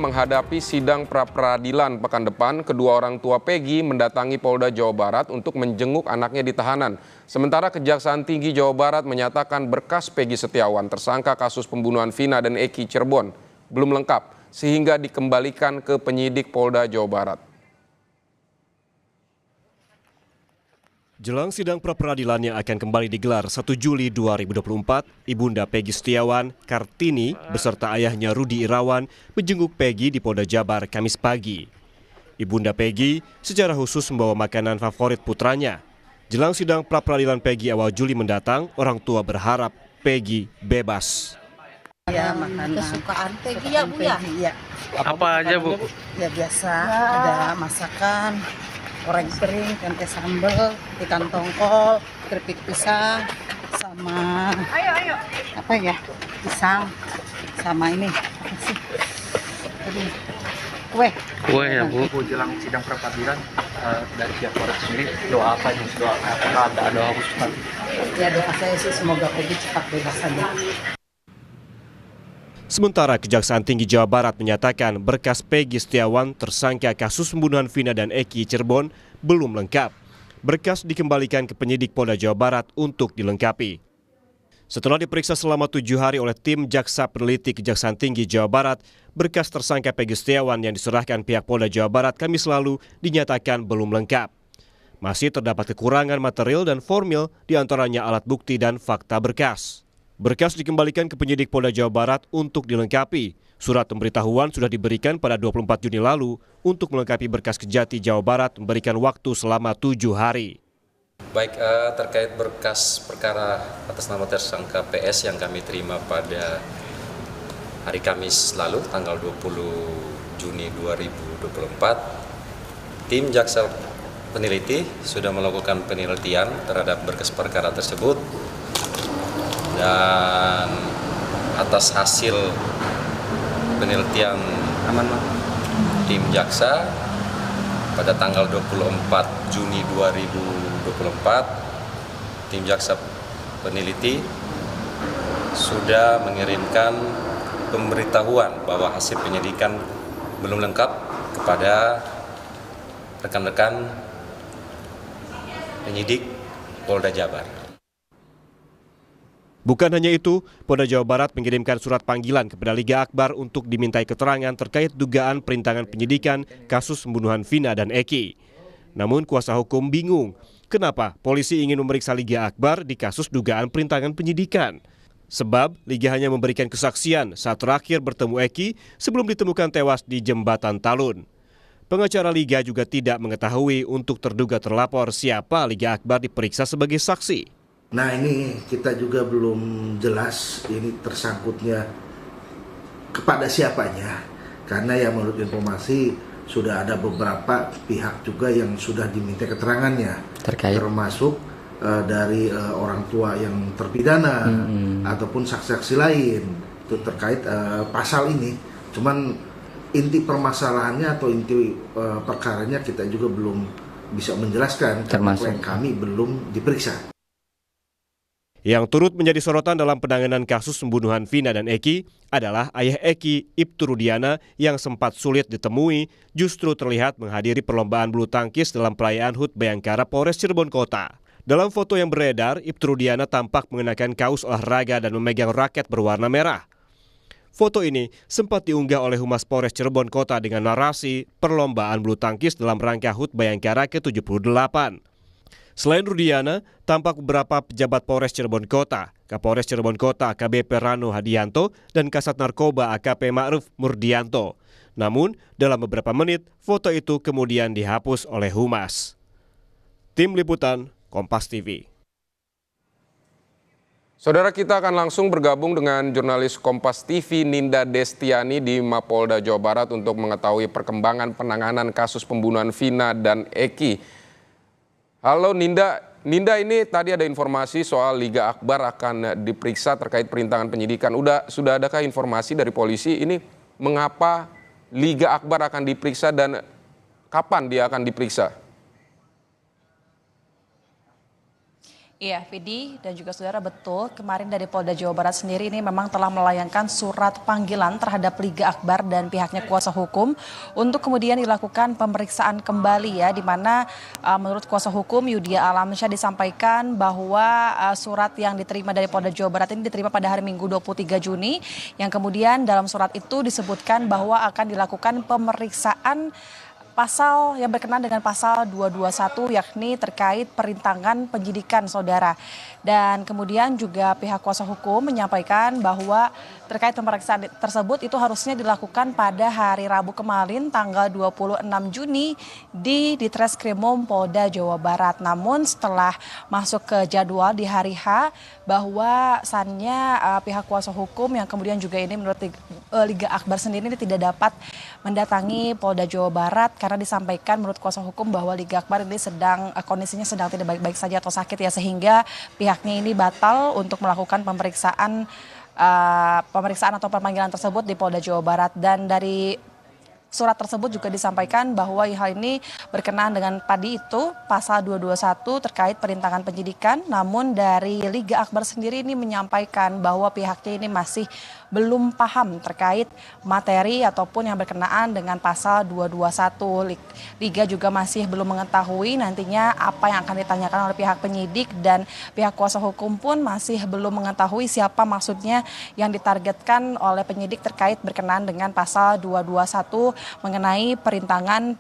menghadapi sidang pra-peradilan pekan depan, kedua orang tua Peggy mendatangi Polda Jawa Barat untuk menjenguk anaknya di tahanan. Sementara Kejaksaan Tinggi Jawa Barat menyatakan berkas Peggy Setiawan, tersangka kasus pembunuhan Vina dan Eki Cirebon, belum lengkap sehingga dikembalikan ke penyidik Polda Jawa Barat. Jelang sidang pra-peradilan yang akan kembali digelar 1 Juli 2024, Ibunda Peggy Setiawan, Kartini, beserta ayahnya Rudi Irawan menjenguk Peggy di Polda Jabar Kamis pagi. Ibunda Peggy secara khusus membawa makanan favorit putranya. Jelang sidang pra-peradilan Peggy awal Juli mendatang, orang tua berharap Peggy bebas. Ya, makanan kesukaan Peggy ya, Bu ya? Iya. Apa aja, Bu? Ya biasa, ada masakan, goreng kering, tempe sambal, ikan tongkol, keripik pisang, sama apa ya? Pisang, sama ini apa sih? Kue. Kue ya, Bu. Jelang sidang pra-peradilan dari pihak Polres sendiri doa apa nih? Doa apa? Ada doa khusus nanti? Ya doa saya sih semoga Peggy cepat bebas saja. Sementara Kejaksaan Tinggi Jawa Barat menyatakan berkas Peggy Setiawan tersangka kasus pembunuhan Vina dan Eki Cirebon belum lengkap. Berkas dikembalikan ke penyidik Polda Jawa Barat untuk dilengkapi. Setelah diperiksa selama 7 hari oleh tim Jaksa Peneliti Kejaksaan Tinggi Jawa Barat, berkas tersangka Peggy Setiawan yang diserahkan pihak Polda Jawa Barat Kamis lalu dinyatakan belum lengkap. Masih terdapat kekurangan material dan formil, diantaranya alat bukti dan fakta berkas. Berkas dikembalikan ke penyidik Polda Jawa Barat untuk dilengkapi. Surat pemberitahuan sudah diberikan pada 24 Juni lalu untuk melengkapi berkas Kejati Jawa Barat memberikan waktu selama 7 hari. Baik, terkait berkas perkara atas nama tersangka PS yang kami terima pada hari Kamis lalu, tanggal 20 Juni 2024, tim Jaksa Peneliti sudah melakukan penelitian terhadap berkas perkara tersebut. Dan atas hasil penelitian tim jaksa pada tanggal 24 Juni 2024, tim jaksa peneliti sudah mengirimkan pemberitahuan bahwa hasil penyidikan belum lengkap kepada rekan-rekan penyidik Polda Jabar. Bukan hanya itu, Polda Jawa Barat mengirimkan surat panggilan kepada Liga Akbar untuk dimintai keterangan terkait dugaan perintangan penyidikan kasus pembunuhan Vina dan Eki. Namun kuasa hukum bingung, kenapa polisi ingin memeriksa Liga Akbar di kasus dugaan perintangan penyidikan. Sebab Liga hanya memberikan kesaksian saat terakhir bertemu Eki sebelum ditemukan tewas di Jembatan Talun. Pengacara Liga juga tidak mengetahui untuk terduga terlapor siapa Liga Akbar diperiksa sebagai saksi. Nah ini kita juga belum jelas ini tersangkutnya kepada siapanya, karena yang menurut informasi sudah ada beberapa pihak juga yang sudah diminta keterangannya, termasuk dari orang tua yang terpidana ataupun saksi-saksi lain itu terkait pasal ini. Cuman inti permasalahannya atau inti perkaranya kita juga belum bisa menjelaskan, termasuk karena kami belum diperiksa. Yang turut menjadi sorotan dalam penanganan kasus pembunuhan Vina dan Eki adalah ayah Eki, Ibtu Rudiana, yang sempat sulit ditemui justru terlihat menghadiri perlombaan bulu tangkis dalam perayaan HUT Bayangkara Polres Cirebon Kota. Dalam foto yang beredar, Ibtu Rudiana tampak mengenakan kaos olahraga dan memegang raket berwarna merah. Foto ini sempat diunggah oleh Humas Polres Cirebon Kota dengan narasi perlombaan bulu tangkis dalam rangka HUT Bayangkara ke-78. Selain Rudiana, tampak beberapa pejabat Polres Cirebon Kota, Kapolres Cirebon Kota AKBP Rano Hadianto, dan Kasat Narkoba AKP Ma'ruf Murdianto. Namun, dalam beberapa menit, foto itu kemudian dihapus oleh Humas. Tim Liputan, Kompas TV. Saudara, kita akan langsung bergabung dengan jurnalis Kompas TV Ninda Destiani di Mapolda Jawa Barat untuk mengetahui perkembangan penanganan kasus pembunuhan Vina dan Eki. Halo Ninda, ini tadi ada informasi soal Liga Akbar akan diperiksa terkait perintangan penyidikan. Sudah adakah informasi dari polisi ini mengapa Liga Akbar akan diperiksa dan kapan dia akan diperiksa? Iya, Vidi dan juga saudara, betul. Kemarin dari Polda Jawa Barat sendiri ini memang telah melayangkan surat panggilan terhadap Liga Akbar dan pihaknya kuasa hukum untuk kemudian dilakukan pemeriksaan kembali ya, di mana menurut kuasa hukum Yudhya Alamsyah disampaikan bahwa surat yang diterima dari Polda Jawa Barat ini diterima pada hari Minggu 23 Juni, yang kemudian dalam surat itu disebutkan bahwa akan dilakukan pemeriksaan pasal yang berkenaan dengan pasal 221 yakni terkait perintangan penyidikan saudara. Dan kemudian juga pihak kuasa hukum menyampaikan bahwa terkait pemeriksaan tersebut itu harusnya dilakukan pada hari Rabu kemarin tanggal 26 Juni di Ditreskrimum Polda Jawa Barat. Namun setelah masuk ke jadwal di hari H, bahwasannya pihak kuasa hukum yang kemudian juga ini menurut Liga Akbar sendiri ini tidak dapat mendatangi Polda Jawa Barat karena disampaikan menurut kuasa hukum bahwa Liga Akbar ini kondisinya sedang tidak baik-baik saja atau sakit ya, sehingga pihaknya ini batal untuk melakukan pemeriksaan atau pemanggilan tersebut di Polda Jawa Barat. Dan dari surat tersebut juga disampaikan bahwa hal ini berkenaan dengan tadi itu pasal 221 terkait perintangan penyidikan. Namun dari Liga Akbar sendiri ini menyampaikan bahwa pihaknya ini masih belum paham terkait materi ataupun yang berkenaan dengan pasal 221. Liga juga masih belum mengetahui nantinya apa yang akan ditanyakan oleh pihak penyidik, dan pihak kuasa hukum pun masih belum mengetahui siapa maksudnya yang ditargetkan oleh penyidik terkait berkenaan dengan pasal 221 mengenai perintangan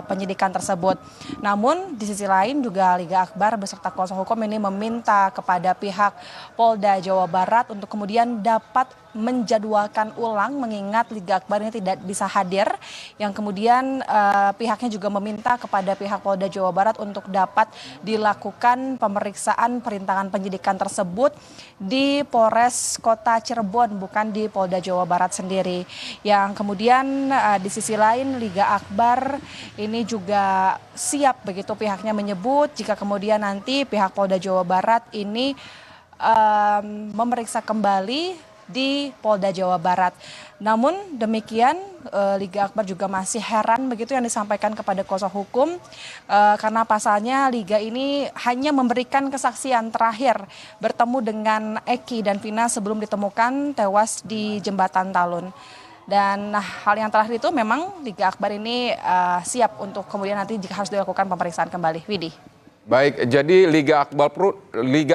penyidikan tersebut. Namun di sisi lain juga Liga Akbar beserta kuasa hukum ini meminta kepada pihak Polda Jawa Barat untuk kemudian dapat menjadwalkan ulang, mengingat Liga Akbar ini tidak bisa hadir, yang kemudian pihaknya juga meminta kepada pihak Polda Jawa Barat untuk dapat dilakukan pemeriksaan perintangan penyidikan tersebut di Polres Kota Cirebon, bukan di Polda Jawa Barat sendiri. Yang kemudian di sisi lain Liga Akbar ini juga siap begitu pihaknya menyebut jika kemudian nanti pihak Polda Jawa Barat ini memeriksa kembali di Polda Jawa Barat. Namun demikian Liga Akbar juga masih heran begitu yang disampaikan kepada kuasa hukum, karena pasalnya Liga ini hanya memberikan kesaksian terakhir bertemu dengan Eki dan Vina sebelum ditemukan tewas di Jembatan Talun. Dan hal yang terakhir itu memang Liga Akbar ini siap untuk kemudian nanti jika harus dilakukan pemeriksaan kembali. Widi. Baik, jadi Liga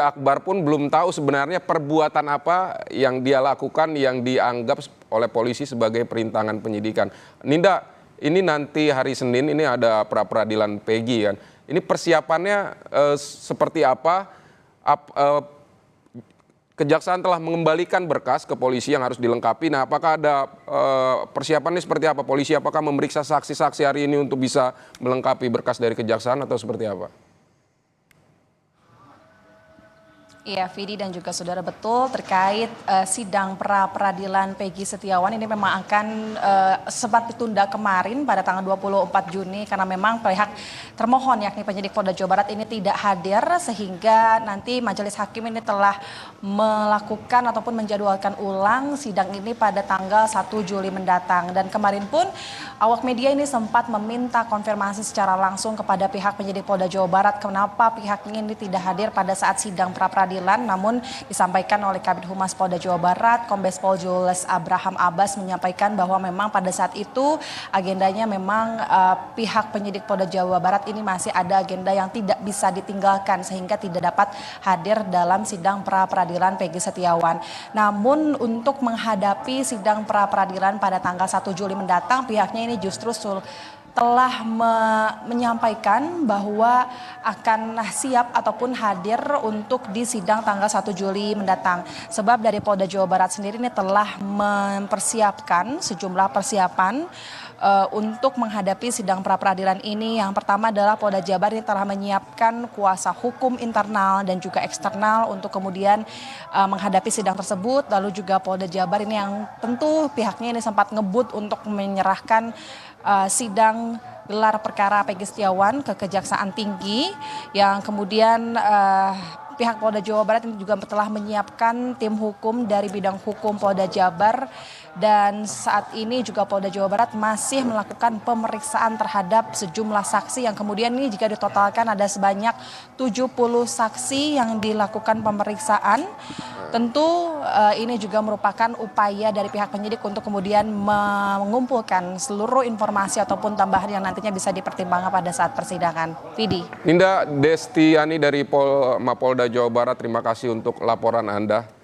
Akbar pun belum tahu sebenarnya perbuatan apa yang dia lakukan yang dianggap oleh polisi sebagai perintangan penyidikan. Ninda, ini nanti hari Senin ini ada pra-peradilan Peggy kan. Ini persiapannya seperti apa? Kejaksaan telah mengembalikan berkas ke polisi yang harus dilengkapi. Nah, apakah ada persiapannya seperti apa? Polisi apakah memeriksa saksi-saksi hari ini untuk bisa melengkapi berkas dari kejaksaan atau seperti apa? Iya, Vidi dan juga saudara, betul terkait sidang pra-peradilan Peggy Setiawan ini memang akan sempat ditunda kemarin pada tanggal 24 Juni karena memang pihak termohon yakni penyidik Polda Jawa Barat ini tidak hadir, sehingga nanti majelis hakim ini telah melakukan ataupun menjadwalkan ulang sidang ini pada tanggal 1 Juli mendatang. Dan kemarin pun awak media ini sempat meminta konfirmasi secara langsung kepada pihak penyidik Polda Jawa Barat kenapa pihaknya ini tidak hadir pada saat sidang pra-peradilan. Namun disampaikan oleh Kabid Humas Polda Jawa Barat, Kombes Pol Jules Abraham Abbas menyampaikan bahwa memang pada saat itu agendanya memang pihak penyidik Polda Jawa Barat ini masih ada agenda yang tidak bisa ditinggalkan sehingga tidak dapat hadir dalam sidang pra-peradilan Peggy Setiawan. Namun untuk menghadapi sidang pra-peradilan pada tanggal 1 Juli mendatang, pihaknya ini justru telah menyampaikan bahwa akan siap ataupun hadir untuk di sidang tanggal 1 Juli mendatang. Sebab dari Polda Jawa Barat sendiri ini telah mempersiapkan sejumlah persiapan untuk menghadapi sidang pra-peradilan ini. Yang pertama adalah Polda Jabar ini telah menyiapkan kuasa hukum internal dan juga eksternal untuk kemudian menghadapi sidang tersebut. Lalu juga Polda Jabar ini yang tentu pihaknya ini sempat ngebut untuk menyerahkan sidang gelar perkara Peggy Setiawan ke Kejaksaan Tinggi, yang kemudian pihak Polda Jawa Barat ini juga telah menyiapkan tim hukum dari bidang hukum Polda Jabar Dan saat ini juga Polda Jawa Barat masih melakukan pemeriksaan terhadap sejumlah saksi yang kemudian ini jika ditotalkan ada sebanyak 70 saksi yang dilakukan pemeriksaan. Tentu ini juga merupakan upaya dari pihak penyidik untuk kemudian mengumpulkan seluruh informasi ataupun tambahan yang nantinya bisa dipertimbangkan pada saat persidangan. Vidi. Ninda Destiani dari Mapolda Jawa Barat, terima kasih untuk laporan Anda.